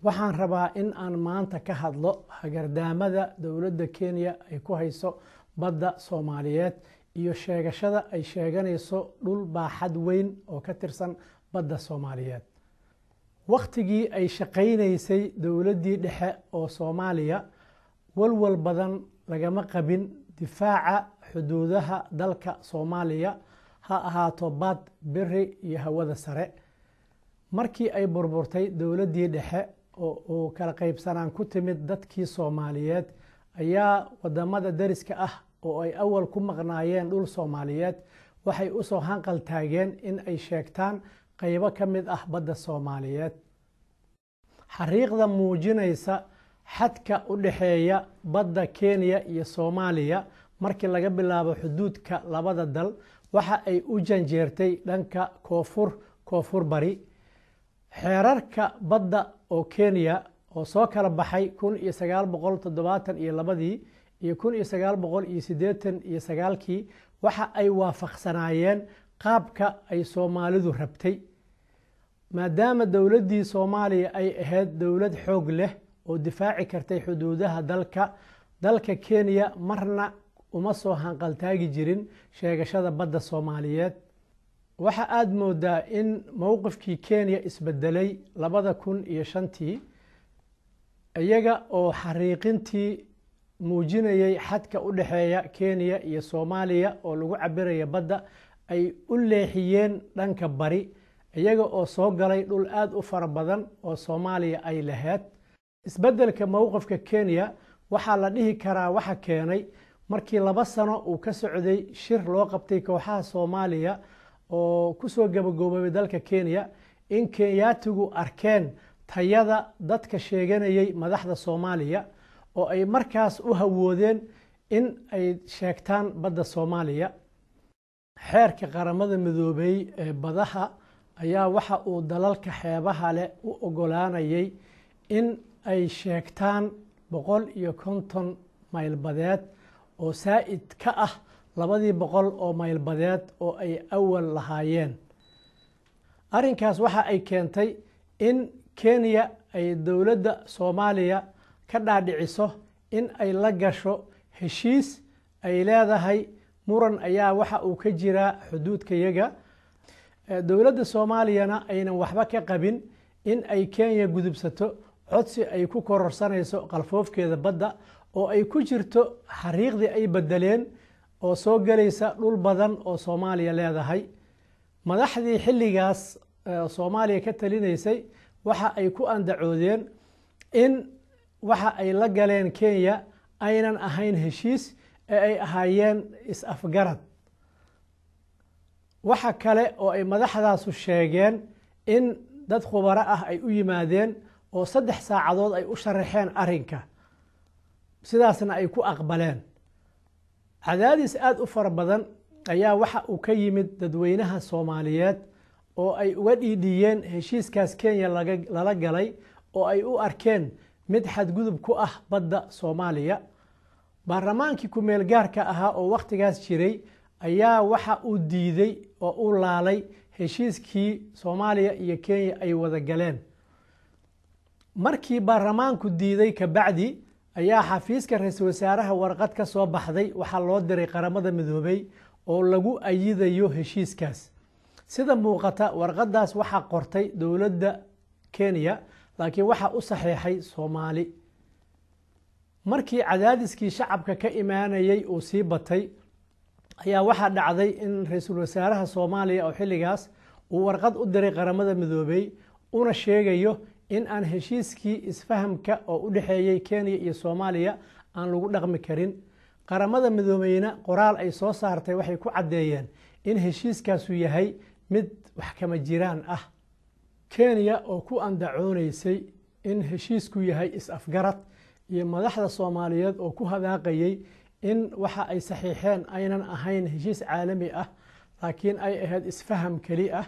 waxaan rabaa in aan maanta ka hadlo hagardaamada dowladda Kenya ay ku hayso badda Soomaaliyeed iyo sheegashada ay sheeganayso dhul baaxad weyn oo ka tirsan badda Soomaaliyeed. waqtigii ay shaqaynaysay dowladdii dhexe oo Soomaaliya walwal badan lagama qabin difaaca xuduudaha dalka Soomaaliya ha ahaato bad, beri iyo hawada sare. markii ay burburtay dowladdii dhexe oo kala qaybsanaan ku timid dadkii Soomaaliyeed ayaa wadamada dariska ah oo ay awal ku maqnaayeen dhul Soomaaliyeed waxay u soo hanqal taageen in ay sheegtaan qaybo ka mid ah badda Soomaaliyeed. xariiqda muujinaysa xadka u dhaxeeya badda Kenya iyo Soomaaliya markii laga bilaabo xuduudka labada dal waxa ay u janjeertay dhanka koonfur bari. xeerarka badda oo Kenya oo soo kala baxay 1972 iyo 1989 waxa ay waafaqsanaayeen qaabka ay Soomaalidu rabtay. maadaama dowladdii Soomaaliya ay ahayd dowlad xoog leh oo difaaci kartay xuduudaha dalka Kenya marna uma soo hanqaltaagi jirin sheegashada badda Soomaaliyeed. waxa aad moodaa in mowqifkii Kenya isbedelay 2005 iyaga oo xariiqintii muujinayay xadka u dhaxeeya Kenya iyo Soomaaliya oo lagu cabirayo badda ay u leexiyeen dhanka bari iyaga oo soo galay dhul aad u fara badan oo Soomaaliya ay lahayd. isbedelka mowqifka Kenya waxaa la dhihi karaa waxa keenay markii 2 sano uu ka socday shir loo qabtay kooxaha Soomaaliya oo ku soo gabagaboobay dalka Kenya in Kenyaatigu arkeen tayada dadka sheeganayay madaxda Soomaaliya oo ay markaas u hawoodeen in ay sheegtaan badda Soomaaliya. xeerka qaramada midoobay ee badaha ayaa waxa uu dalalka xeebaha leh u ogolaanayay in ay sheegtaan 150 mayl badeed oo saa'id ka ah 200 oo mayl badeed oo ay awal lahaayeen. arrinkaas waxa ay keentay in Kenya ay dowladda Soomaaliya ka dhaadhiciso in ay la gasho heshiis ay leedahay muran ayaa waxa uu ka jira xuduudkayaga. dowladda Soomaaliyana aynan waxba ka qabin in ay Kenya gudubsato codsi ay ku kororsanayso qalfoofkeeda badda oo ay ku jirto xariiqdii ay bedeleen oo soo galaysa dhul badan oo Soomaaliya leedahay. madaxdii xilligaas Soomaaliya ka talinaysay waxa ay ku andacoodeen in waxa ay la galeen Kenya aynan ahayn heshiis ee ay ahaayeen is-afgarad. waxa kale oo ay madaxdaasu sheegeen in dad khubaro ah ay u yimaadeen oo 3 saacadood ay u sharaxeen arrinka sidaasna ay ku aqbaleen. cadaadis aad u fara badan ayaa waxa uu ka yimid dadweynaha Soomaaliyeed oo ay uga dhiidhiyeen heshiiskaas Kenya lala galay oo ay u arkeen mid xadgudub ku ah badda Soomaaliya. baarlamaankii ku meel gaarka ahaa oo waqtigaas jiray ayaa waxa uu diiday oo uu laalay heshiiskii Soomaaliya iyo Kenya ay wada galeen. markii baarlamaanku diiday ka bacdi ayaa xafiiska ra'iisul wasaaraha warqad ka soo baxday waxa loo diray qaramada midoobay oo lagu ayidayo heshiiskaas. sida muuqata warqadaas waxa qortay dowladda Kenya laakiin waxa u saxeexay Soomaali. markii cadaadiskii shacabka ka imaanayay uu sii batay ayaa waxa dhacday in ra'iisul wasaaraha Soomaaliya oo xilligaas uu warqad u diray qaramada midoobay una sheegayo in aan heshiiskii isfahamka oo u dhaxeeyay Kenya iyo Soomaaliya aan lagu dhaqmi karin. qaramada midoobayna qoraal ay soo saartay waxay ku cadeeyeen in heshiiskaasu yahay mid wax kama jiraan ah. Kenya oo ku andacoonaysay in heshiisku yahay is-afgarad iyo madaxda Soomaaliyeed oo ku hadaaqayay in waxa ay saxiixeen aynan ahayn heshiis caalami ah laakiin ay ahayd isfaham kali ah.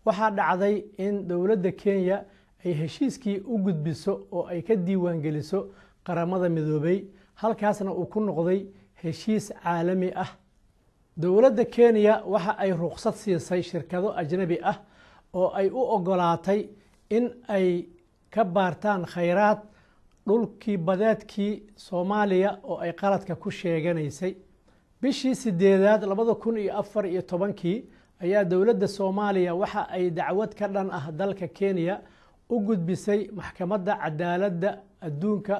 waxa dhacday in dowladda Kenya ay heshiiskii u gudbiso oo ay ka diiwaan geliso qaramada midoobay halkaasna uu ku noqday heshiis caalami ah. dowladda Kenya waxa ay ruqsad siisay shirkado ajnabi ah oo ay u ogolaatay in ay ka baartaan khayraad dhulkii badeedkii Soomaaliya oo ay qaladka ku sheeganaysay. bishii 8aad 2014 ayaa dowladda Soomaaliya waxa ay dacwad ka dhan ah dalka Kenya u gudbisay maxkamadda cadaaladda adduunka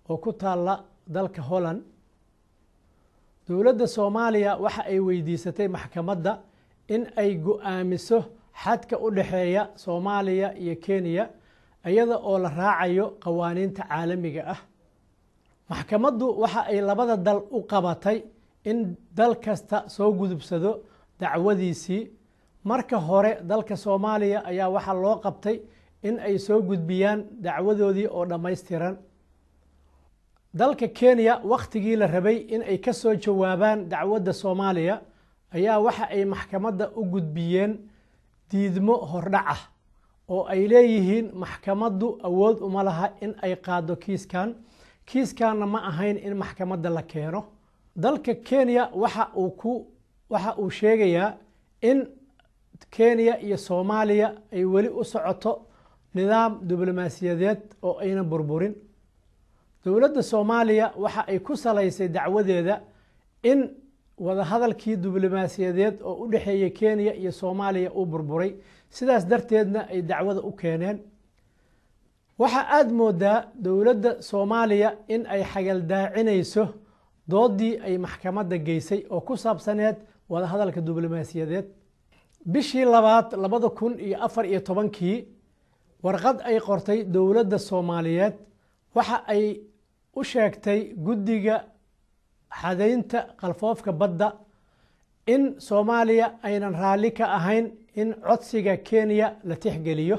oo ku taala dalka Holland. dowladda Soomaaliya waxa ay weydiisatay maxkamadda in ay go'aamiso xadka u dhaxeeya Soomaaliya iyo Kenya iyada oo la raacayo qawaaniinta caalamiga ah. maxkamaddu waxa ay labada dal u qabatay in dal kasta soo gudubsado dacwadiisii. marka hore dalka Soomaaliya ayaa waxa loo qabtay in ay soo gudbiyaan dacwadoodii oo dhammaystiran. dalka Kenya waqtigii la rabay in ay ka soo jawaabaan dacwadda Soomaaliya ayaa waxa ay maxkamadda u gudbiyeen diidmo hordhac ah oo ay leeyihiin maxkamaddu awood uma laha in ay qaado kiiskanna ma ahayn in maxkamadda la keeno. dalka Kenya waxa uu sheegayaa in Kenya iyo Soomaaliya ay weli u socoto nidaam diblomaasiyadeed oo ayna burburin. dowladda Soomaaliya waxa ay ku salaysay dacwadeeda in wada hadalkii diblomaasiyadeed oo u dhaxeeyay Kenya iyo Soomaaliya uu burburay, sidaas darteedna ay dacwada u keeneen. waxa aad moodaa dowladda Soomaaliya in ay xagaldaacinayso doodii ay maxkamadda geysay oo ku saabsaneed wada hadalka diblomaasiyadeed. bishii 2aad 2014 warqad ay qortay dowladda Soomaaliyeed waxa ay u sheegtay guddiga xadaynta qalfoofka badda in Soomaaliya aynan raalli ka ahayn in codsiga Kenya la tixgeliyo.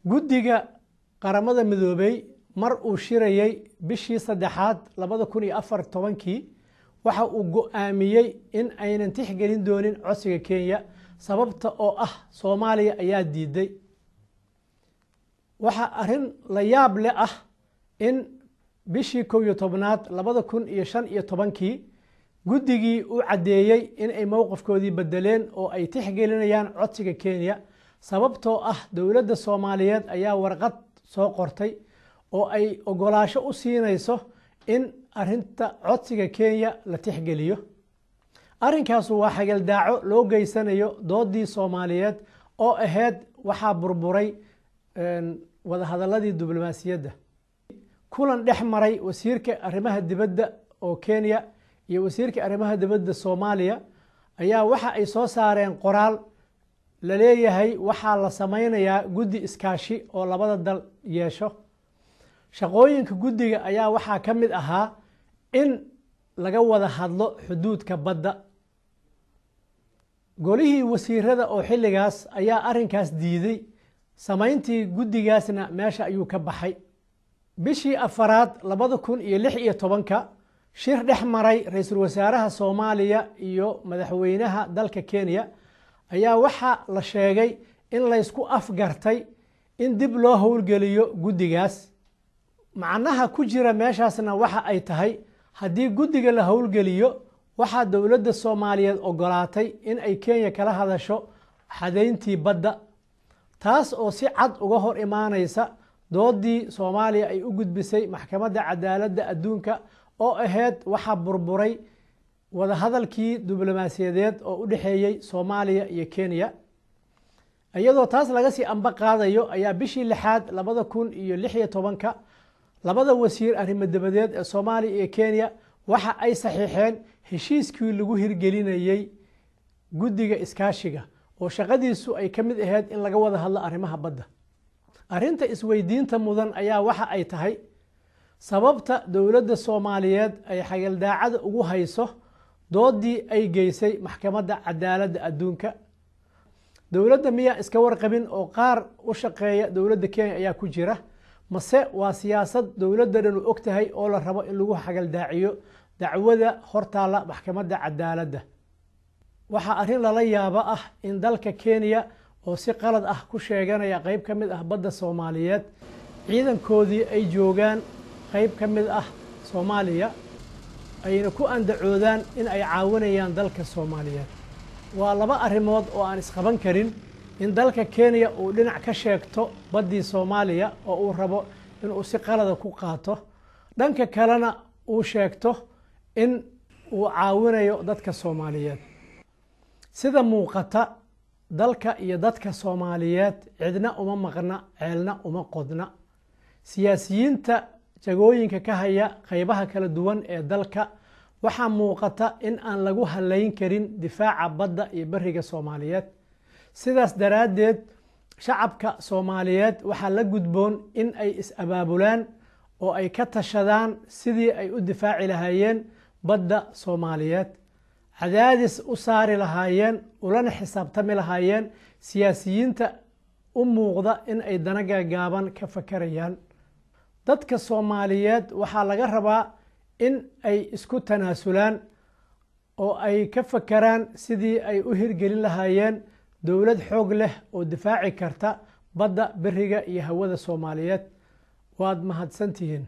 guddiga qaramada midoobay mar uu shirayay bishii 3aad 2014 waxa uu go'aamiyey in aynan tixgelin doonin codsiga Kenya sababta oo ah Soomaaliya ayaa diiday. waxa arrin la yaab leh ah in bishii 11aad 2015 guddigii u cadeeyay in ay mowqifkoodii bedeleen oo ay tixgelinayaan codsiga Kenya sababtoo ah dowladda Soomaaliyeed ayaa warqad soo qortay oo ay ogolaasho u siinayso in arrinta codsiga Kenya la tixgeliyo. arrinkaas waa xagaldaaco loo geysanayo doodii Soomaaliyeed oo ahayd waxa burburay wada hadaladii diblomaasiyadda. kulan dhex maray wasiirka arrimaha dibadda oo Kenya iyo wasiirka arrimaha dibadda Soomaaliya ayaa waxa ay soo saareen qoraal la leeyahay waxa la sameynayaa guddi iskaashi oo labada dal yeesho. shaqooyinka guddiga ayaa waxa ka mid ahaa in laga wada hadlo xuduudka badda. golihii wasiirada oo xilligaas ayaa arrinkaas diiday, samayntii guddigaasna meesha ayuu ka baxay. bishii 4aad 2016 shir dhex maray ra'iisul wasaaraha Soomaaliya iyo madaxweynaha dalka Kenya ayaa waxa la sheegay in la isku afgartay in dib loo howlgeliyo guddigaas. macnaha ku jira meeshaasna waxa ay tahay haddii guddiga la howlgeliyo waxa dowladda Soomaaliyeed ogolaatay in ay Kenya kala hadasho xadayntii badda, taas oo si cad uga hor imaanaysa doodii Soomaaliya ay u gudbisay maxkamadda cadaaladda adduunka oo ahayd waxa burburay wada hadalkii diblomaasiyadeed oo u dhaxeeyay Soomaaliya iyo Kenya. iyadoo taas laga sii amba qaadayo ayaa bishii 6aad 2016 labada wasiir arrimo dibadeed ee Soomaaliya iyo Kenya waxa ay saxiixeen heshiiskii lagu hirgelinayay guddiga iskaashiga oo shaqadiisu ay ka mid ahayd in laga wada hadlo arrimaha badda. arrinta isweydiinta mudan ayaa waxa ay tahay sababta dowladda Soomaaliyeed ay xagaldaacada ugu hayso doodii ay geysay maxkamadda cadaaladda adduunka. dowladda miyaa iska warqabin oo qaar u shaqeeya dowladda Kenya ayaa ku jira, mase waa siyaasad dowladda dhan u ogtahay oo la rabo in lagu xagaldaaciyo dacwada hortaala maxkamadda cadaaladda. waxaa arrin lala yaabo ah in dalka Kenya oo si qalad ah ku sheeganaya qayb ka mid ah badda Soomaaliyeed ciidankoodii ay joogaan qayb ka mid ah Soomaaliya ayna ku andacoodaan in ay caawinayaan dalka Soomaaliyeed. waa laba arrimood oo aan isqaban karin in dalka Kenya uu dhinac ka sheegto baddii Soomaaliya oo uu rabo in uu si qalad ku qaato dhanka kalena uu sheegto in uu caawinayo dadka Soomaaliyeed sida muuqata dalka iyo dadka Soomaaliyeed cidna uma maqna ceelna uma qodna siyaasiyiinta jagooyinka ka haya qaybaha kala duwan ee dalka waxaa muuqata in aan lagu halayn karin difaaca badda iyo bariga Soomaaliyeed sidaas daraadeed shacabka Soomaaliyeed waxaa la gudboon in ay is-abaabulaan oo ay ka tashadaan sidii ay u difaaci lahaayeen badda Soomaaliyeed cadaadis u saari lahaayeen ulana xisaabtami lahaayeen siyaasiyiinta u muuqda in ay dana gaagaaban ka fakarayaan dadka Soomaaliyeed waxaa laga rabaa in ay isku tanaasulaan oo ay ka fakaraan sidii ay u hirgelin lahaayeen dowlad xoog leh oo difaaci karta badda bariga iyo hawada Soomaaliyeed waad mahadsantihiin